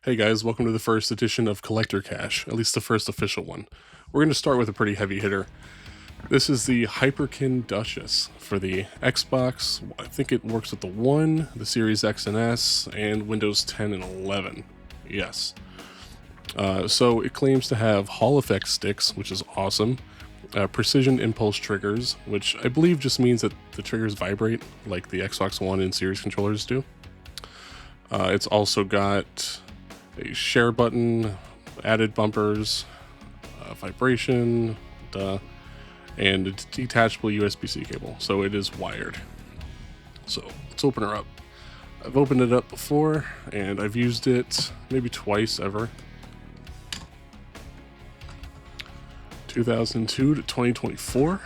Hey guys, welcome to the first edition of Collector Cash, at least the first official one. We're going to start with a pretty heavy hitter. This is the Hyperkin Duchess for the Xbox. I think it works with the One, the Series X and S, and Windows 10 and 11. Yes. So it claims to have Hall effect sticks, which is awesome. Precision impulse triggers, which I believe just means that the triggers vibrate like the Xbox One and Series controllers do. It's also got a share button, added bumpers, vibration, and a detachable USB-C cable, so it is wired. So let's open her up. I've opened it up before, and I've used it maybe twice ever. 2002 to 2024.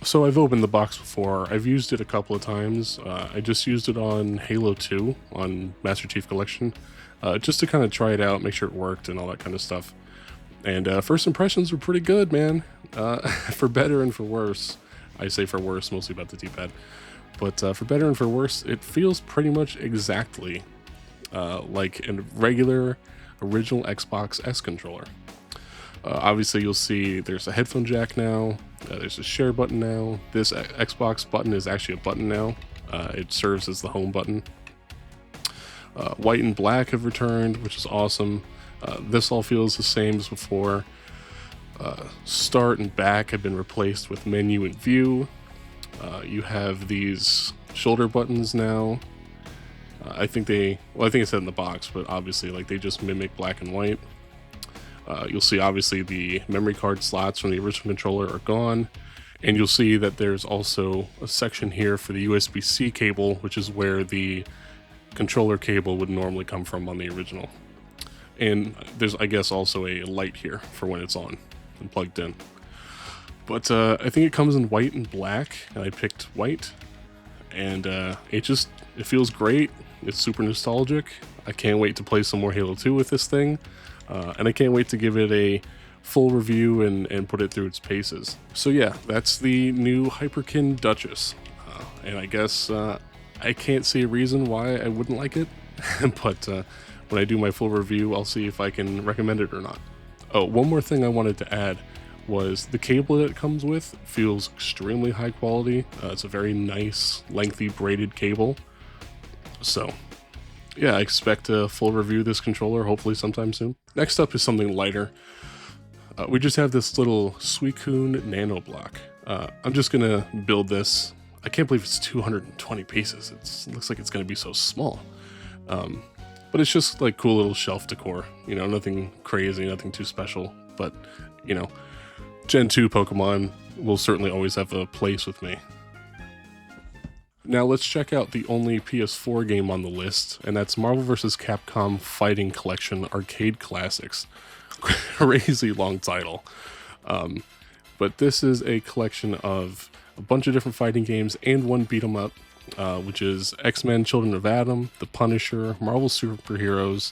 So I've opened the box before. I've used it a couple of times. I just used it on Halo 2 on Master Chief Collection, just to kind of try it out, make sure it worked and all that kind of stuff. And first impressions were pretty good, man. For better and for worse. I say for worse, mostly about the D-pad. But for better and for worse, it feels pretty much exactly like a regular original Xbox S controller. Obviously, you'll see there's a headphone jack now. There's a share button now. This Xbox button is actually a button now. It serves as the home button. White and black have returned, which is awesome. This all feels the same as before. Start and back have been replaced with menu and view. You have these shoulder buttons now. I think it said in the box, but obviously, like, they just mimic black and white. You'll see obviously the memory card slots from the original controller are gone, and you'll see that there's also a section here for the USB-C cable, which is where the controller cable would normally come from on the original. And there's, I guess, also a light here for when it's on and plugged in. But I think it comes in white and black, and I picked white, and it feels great. It's super nostalgic. I can't wait to play some more Halo 2 with this thing. And I can't wait to give it a full review and put it through its paces. So yeah, that's the new Hyperkin Duchess. And I guess I can't see a reason why I wouldn't like it, but when I do my full review, I'll see if I can recommend it or not. Oh, one more thing I wanted to add was the cable that it comes with feels extremely high quality. It's a very nice, lengthy braided cable. So yeah, I expect a full review of this controller, hopefully sometime soon. Next up is something lighter. We just have this little Suicune Nano Block. I'm just gonna build this. I can't believe it's 220 pieces. It looks like it's gonna be so small. But it's just like cool little shelf decor. You know, nothing crazy, nothing too special. But, you know, Gen 2 Pokemon will certainly always have a place with me. Now let's check out the only PS4 game on the list, and that's Marvel vs. Capcom Fighting Collection Arcade Classics. Crazy long title. But this is a collection of a bunch of different fighting games and one beat 'em up, which is X-Men Children of Atom, The Punisher, Marvel Superheroes,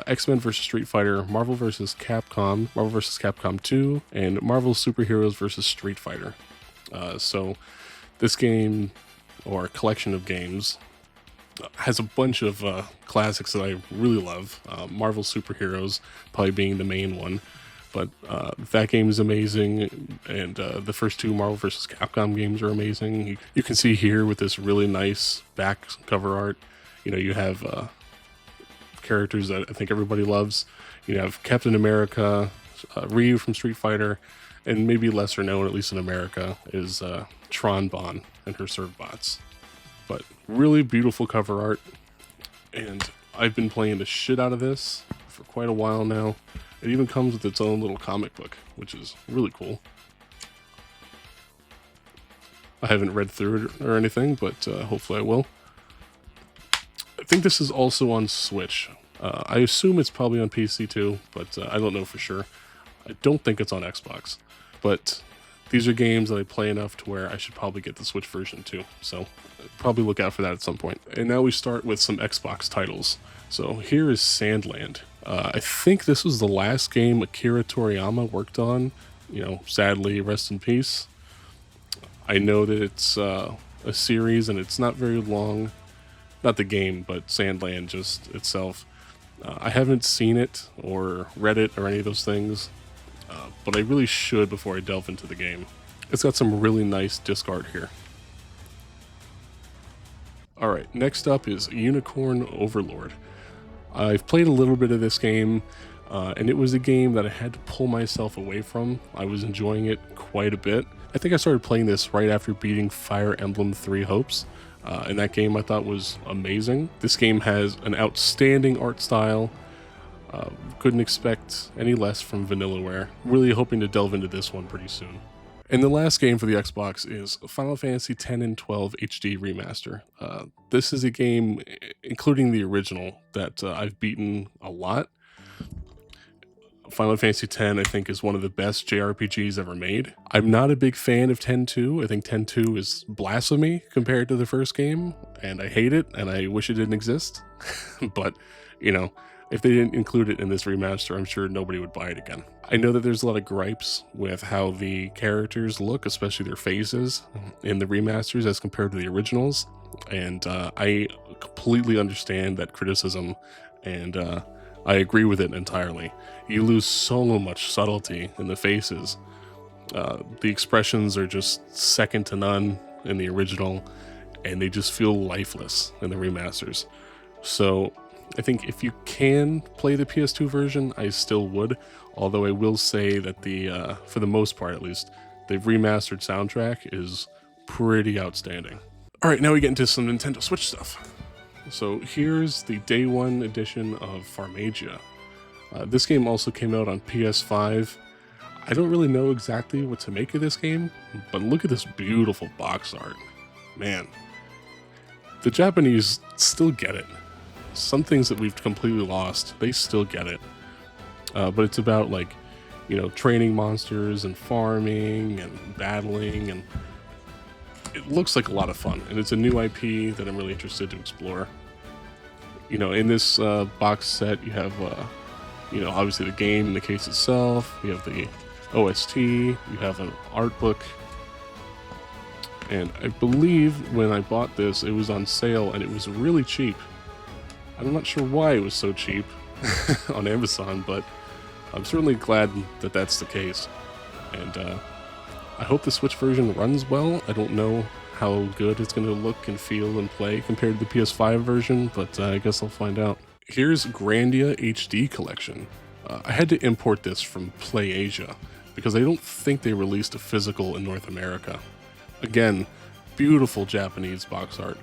X-Men vs. Street Fighter, Marvel vs. Capcom, Marvel vs. Capcom 2, and Marvel Superheroes vs. Street Fighter. So this game, or collection of games, has a bunch of classics that I really love. Marvel Superheroes probably being the main one, but that game is amazing, and the first two Marvel vs. Capcom games are amazing. You can see here with this really nice back cover art, you know, you have characters that I think everybody loves. You have Captain America, Ryu from Street Fighter, and maybe lesser known, at least in America, is Tron Bonne and her Servbots. But really beautiful cover art, and I've been playing the shit out of this for quite a while now. It even comes with its own little comic book, which is really cool. I haven't read through it or anything, but hopefully I will. I think this is also on Switch. I assume it's probably on PC too, but I don't know for sure. I don't think it's on Xbox, but these are games that I play enough to where I should probably get the Switch version too, so probably look out for that at some point. And now we start with some Xbox titles. So here is Sandland. I think this was the last game Akira Toriyama worked on. You know, sadly, rest in peace. I know that it's a series, and it's not very long. Not the game, but Sandland just itself. I haven't seen it or read it or any of those things, but I really should before I delve into the game. It's got some really nice disc art here. Alright, next up is Unicorn Overlord. I've played a little bit of this game, and it was a game that I had to pull myself away from. I was enjoying it quite a bit. I think I started playing this right after beating Fire Emblem Three Hopes, and that game I thought was amazing. This game has an outstanding art style. Couldn't expect any less from Vanillaware. Really hoping to delve into this one pretty soon. And the last game for the Xbox is Final Fantasy X and 12 HD Remaster. This is a game, including the original, that I've beaten a lot. Final Fantasy X, I think, is one of the best JRPGs ever made. I'm not a big fan of 10-2. I think 10-2 is blasphemy compared to the first game, and I hate it, and I wish it didn't exist. But, you know, if they didn't include it in this remaster, I'm sure nobody would buy it again. I know that there's a lot of gripes with how the characters look, especially their faces, in the remasters as compared to the originals, and I completely understand that criticism, and I agree with it entirely. You lose so much subtlety in the faces. The expressions are just second to none in the original, and they just feel lifeless in the remasters. So I think if you can play the PS2 version, I still would, although I will say that the for the most part at least, the remastered soundtrack is pretty outstanding. Alright, now we get into some Nintendo Switch stuff. So here's the Day 1 edition of Farmagia. This game also came out on PS5. I don't really know exactly what to make of this game, but look at this beautiful box art. Man, the Japanese still get it. Some things that we've completely lost, they still get it. But it's about, like, you know, training monsters and farming and battling, and it looks like a lot of fun. And it's a new IP that I'm really interested to explore. You know, in this box set, you have, you know, obviously the game and the case itself. You have the OST. You have an art book. And I believe when I bought this, it was on sale and it was really cheap. I'm not sure why it was so cheap on Amazon, but I'm certainly glad that that's the case. And I hope the Switch version runs well. I don't know how good it's going to look and feel and play compared to the PS5 version, but I guess I'll find out. Here's Grandia HD Collection. I had to import this from PlayAsia because I don't think they released a physical in North America. Again, beautiful Japanese box art.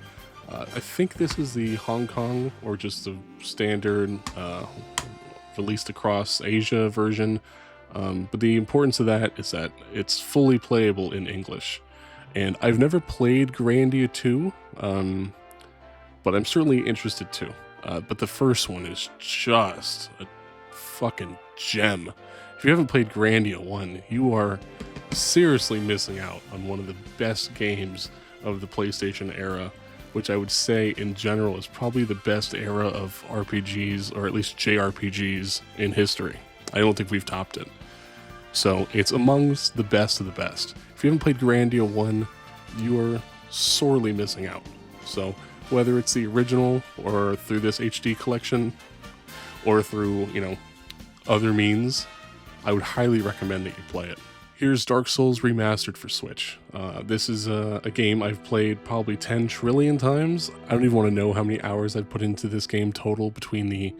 I think this is the Hong Kong or just the standard released across Asia version. But the importance of that is that it's fully playable in English. And I've never played Grandia 2, but I'm certainly interested too. But the first one is just a fucking gem. If you haven't played Grandia 1, you are seriously missing out on one of the best games of the PlayStation era, which I would say in general is probably the best era of RPGs, or at least JRPGs, in history. I don't think we've topped it. So it's amongst the best of the best. If you haven't played Grandia 1, you are sorely missing out. So whether it's the original or through this HD collection or through, you know, other means, I would highly recommend that you play it. Here's Dark Souls Remastered for Switch. This is a game I've played probably 10 trillion times. I don't even want to know how many hours I've put into this game total between the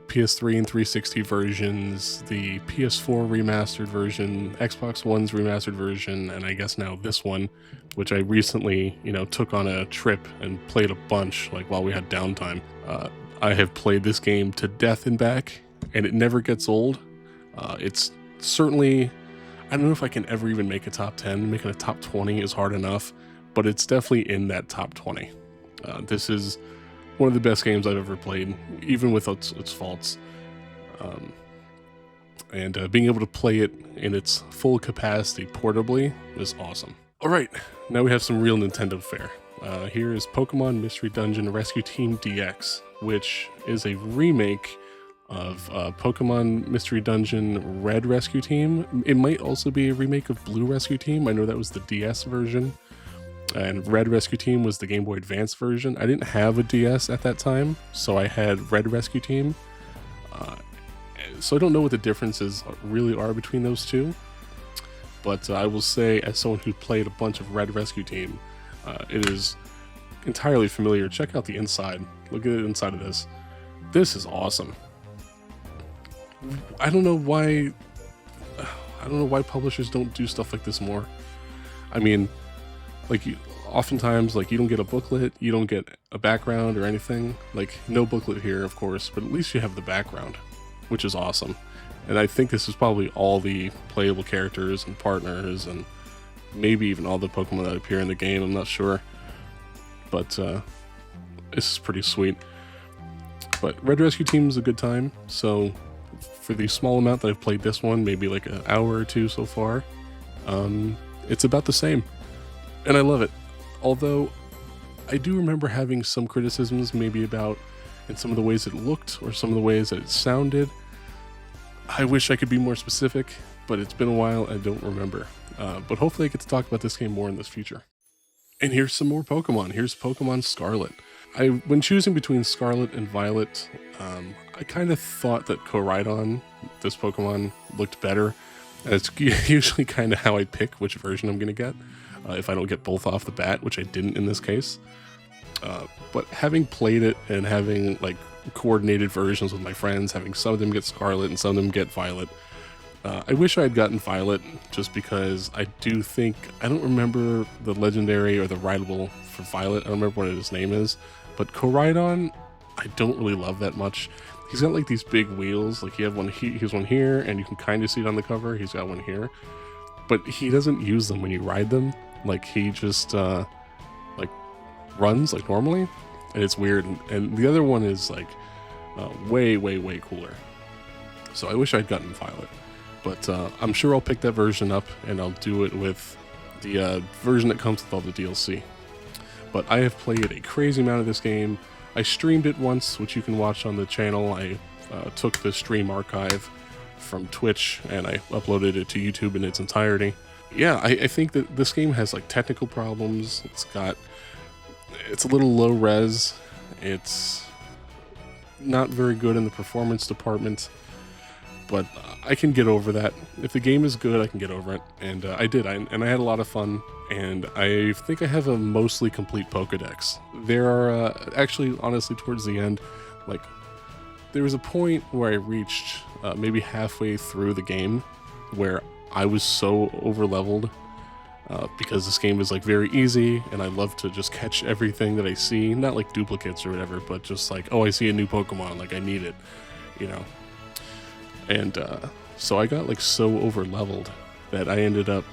PS3 and 360 versions, the PS4 remastered version, Xbox One's remastered version, and I guess now this one, which I recently, you know, took on a trip and played a bunch, like while we had downtime. I have played this game to death and back, and it never gets old. It's certainly, I don't know if I can ever even make a top 10. Making a top 20 is hard enough, but it's definitely in that top 20. This is one of the best games I've ever played, even with its faults. And being able to play it in its full capacity portably is awesome. Alright, now we have some real Nintendo fare. Here is Pokemon Mystery Dungeon Rescue Team DX, which is a remake of Pokemon Mystery Dungeon Red Rescue Team. It might also be a remake of Blue Rescue Team. I know that was the DS version. And Red Rescue Team was the Game Boy Advance version. I didn't have a DS at that time, so I had Red Rescue Team. Uh, so I don't know what the differences really are between those two. But I will say, as someone who played a bunch of Red Rescue Team, it is entirely familiar. Check out the inside. Look at the inside of this. This is awesome. I don't know why publishers don't do stuff like this more. I mean, like, oftentimes, like, you don't get a booklet, you don't get a background or anything. Like, no booklet here, of course, but at least you have the background, which is awesome. And I think this is probably all the playable characters and partners, and maybe even all the Pokemon that appear in the game, I'm not sure. But this is pretty sweet. But Red Rescue Team is a good time, so for the small amount that I've played this one, maybe like an hour or two so far, it's about the same. And I love it. Although, I do remember having some criticisms maybe about in some of the ways it looked or some of the ways that it sounded. I wish I could be more specific, but it's been a while and I don't remember. But hopefully I get to talk about this game more in this future. And here's some more Pokemon. Here's Pokemon Scarlet. When choosing between Scarlet and Violet, I kind of thought that Koraidon, this Pokemon, looked better. And it's usually kind of how I pick which version I'm going to get, if I don't get both off the bat, which I didn't in this case. But having played it and having like coordinated versions with my friends, having some of them get Scarlet and some of them get Violet, I wish I had gotten Violet, just because I don't remember the legendary or the rideable for Violet. I don't remember what his name is, but Koraidon, I don't really love that much. He's got like these big wheels, like he has one here, and you can kind of see it on the cover. He's got one here, but he doesn't use them when you ride them. Like, he just like runs like normally, and it's weird. And the other one is like way cooler. So I wish I'd gotten Violet. But I'm sure I'll pick that version up, and I'll do it with the version that comes with all the DLC. But I have played a crazy amount of this game. I streamed it once, which you can watch on the channel. I took the stream archive from Twitch, and I uploaded it to YouTube in its entirety. Yeah, I think that this game has like technical problems. It's a little low res. It's not very good in the performance department. But I can get over that. If the game is good, I can get over it. And I did, and I had a lot of fun. And I think I have a mostly complete Pokedex. There are, actually, honestly, towards the end, like, there was a point where I reached maybe halfway through the game where I was so over-leveled because this game is, like, very easy, and I love to just catch everything that I see. Not like duplicates or whatever, but just like, oh, I see a new Pokemon, like, I need it, you know? And so I got like so over leveled that I ended up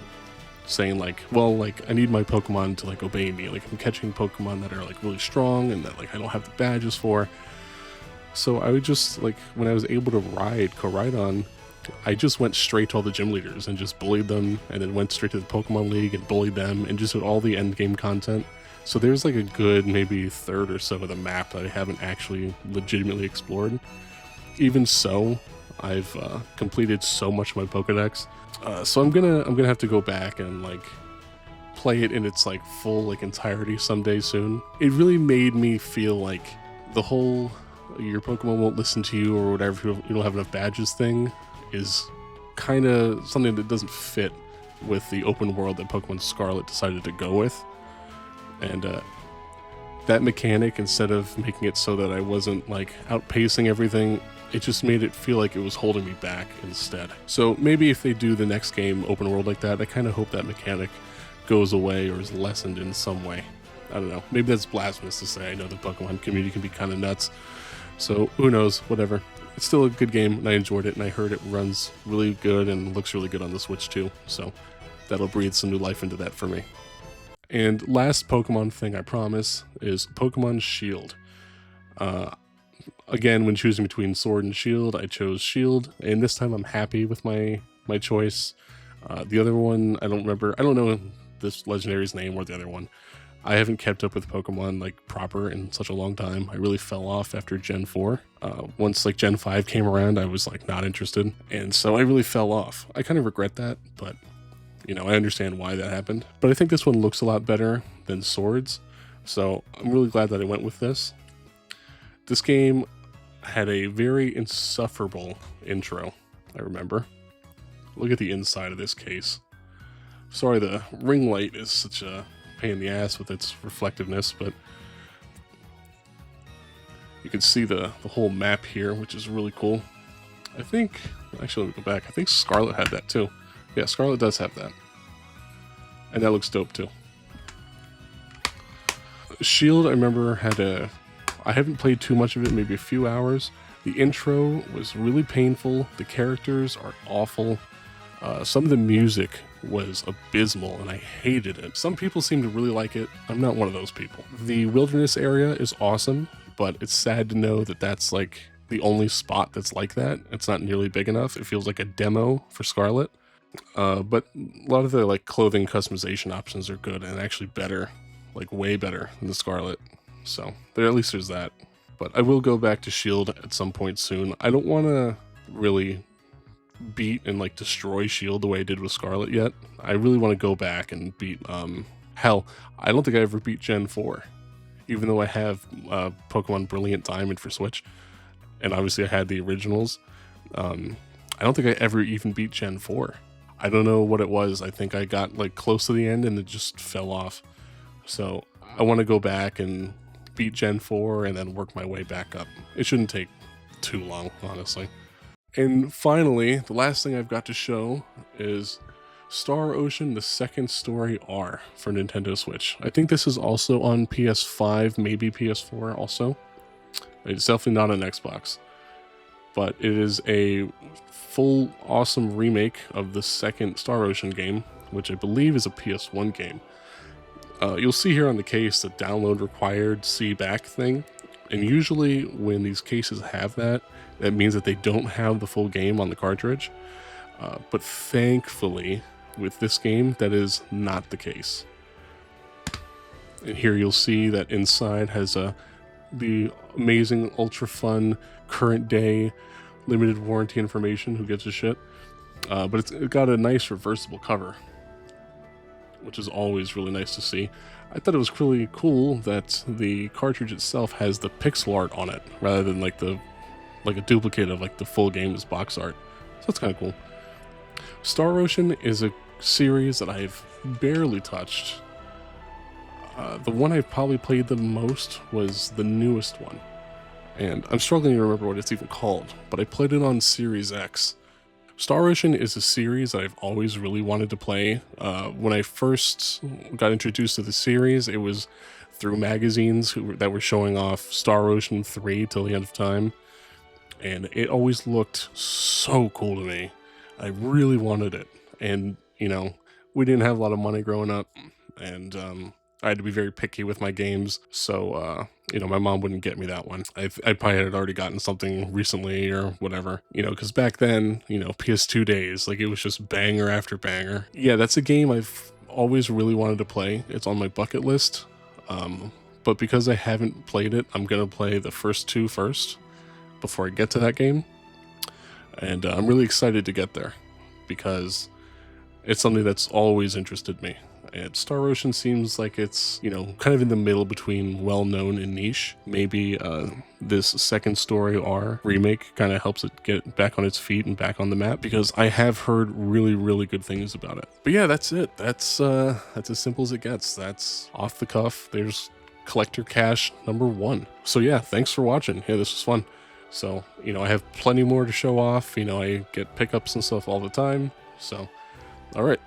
saying like, well, like, I need my Pokemon to like obey me. Like, I'm catching Pokemon that are like really strong and that like I don't have the badges for. So I would just like, when I was able to ride Koraidon, I just went straight to all the gym leaders and just bullied them, and then went straight to the Pokemon League and bullied them, and just did all the end game content. So there's like a good maybe third or so of the map that I haven't actually legitimately explored. Even so, I've completed so much of my Pokedex, so I'm gonna have to go back and like play it in its like full like entirety someday soon. It really made me feel like the whole your Pokemon won't listen to you or whatever, you don't have enough badges thing is kind of something that doesn't fit with the open world that Pokemon Scarlet decided to go with. And that mechanic, instead of making it so that I wasn't like outpacing everything, it just made it feel like it was holding me back instead. So maybe if they do the next game open world like that, I kind of hope that mechanic goes away or is lessened in some way. I don't know. Maybe that's blasphemous to say. I know the Pokemon community can be kind of nuts. So who knows, whatever. It's still a good game, and I enjoyed it, and I heard it runs really good and looks really good on the Switch too. So that'll breathe some new life into that for me. And last Pokemon thing, I promise, is Pokemon Shield. Again, when choosing between Sword and Shield, I chose Shield, and this time I'm happy with my choice. The other one, I don't remember. I don't know this legendary's name or the other one. I haven't kept up with Pokemon like proper in such a long time. I really fell off after Gen 4. Once like Gen 5 came around, I was like not interested, and so I really fell off. I kind of regret that, but I understand why that happened. But I think this one looks a lot better than Swords, so I'm really glad that I went with this. This game had a very insufferable intro, I remember. Look at the inside of this case. Sorry, the ring light is such a pain in the ass with its reflectiveness, but you can see the whole map here, which is really cool. I think, actually, let me go back. I think Scarlet had that too. Yeah, Scarlet does have that. And that looks dope too. Shield, I remember, I haven't played too much of it, maybe a few hours. The intro was really painful. The characters are awful. Some of the music was abysmal, and I hated it. Some people seem to really like it. I'm not one of those people. The wilderness area is awesome, but it's sad to know that that's like the only spot that's like that. It's not nearly big enough. It feels like a demo for Scarlet. But a lot of the like clothing customization options are good and actually better, like way better than the Scarlet. So at least there's that. But I will go back to Shield at some point soon. I don't want to really beat and like destroy Shield the way I did with Scarlet yet. I really want to go back and beat, hell, I don't think I ever beat Gen 4. Even though I have Pokemon Brilliant Diamond for Switch, and obviously I had the originals, I don't think I ever even beat Gen 4. I don't know what it was. I think I got like close to the end and it just fell off. So I want to go back and beat Gen 4 and then work my way back up. It shouldn't take too long, honestly. And finally, the last thing I've got to show is Star Ocean: The Second Story R for Nintendo Switch. I think this is also on PS5, maybe PS4 also. It's definitely not on Xbox. But it is a full awesome remake of the second Star Ocean game, which I believe is a PS1 game. You'll see here on the case the download required see back thing, and usually when these cases have that, that means that they don't have the full game on the cartridge. But thankfully, with this game, that is not the case. And here you'll see that inside has the amazing, ultra fun, current day, limited warranty information, who gives a shit. But it's got a nice reversible cover, which is always really nice to see. I thought it was really cool that the cartridge itself has the pixel art on it, rather than like a duplicate of like the full game's box art. So that's kind of cool. Star Ocean is a series that I've barely touched. The one I've probably played the most was the newest one, and I'm struggling to remember what it's even called, but I played it on Series X. Star Ocean is a series that I've always really wanted to play. When I first got introduced to the series, it was through magazines that were showing off Star Ocean 3 till the end of time, and it always looked so cool to me. I really wanted it, and we didn't have a lot of money growing up, and I had to be very picky with my games, so my mom wouldn't get me that one. I probably had already gotten something recently or whatever, because back then, PS2 days, like it was just banger after banger. Yeah, that's a game I've always really wanted to play. It's on my bucket list, but because I haven't played it, I'm gonna play the first two first before I get to that game, and I'm really excited to get there because it's something that's always interested me. And Star Ocean seems like it's, kind of in the middle between well-known and niche. Maybe this Second Story R remake kind of helps it get back on its feet and back on the map, because I have heard really, really good things about it. But yeah, that's it. That's as simple as it gets. That's off the cuff. There's Collector Cash number 1. So yeah, thanks for watching. Yeah, this was fun. So, I have plenty more to show off. I get pickups and stuff all the time. So, all right.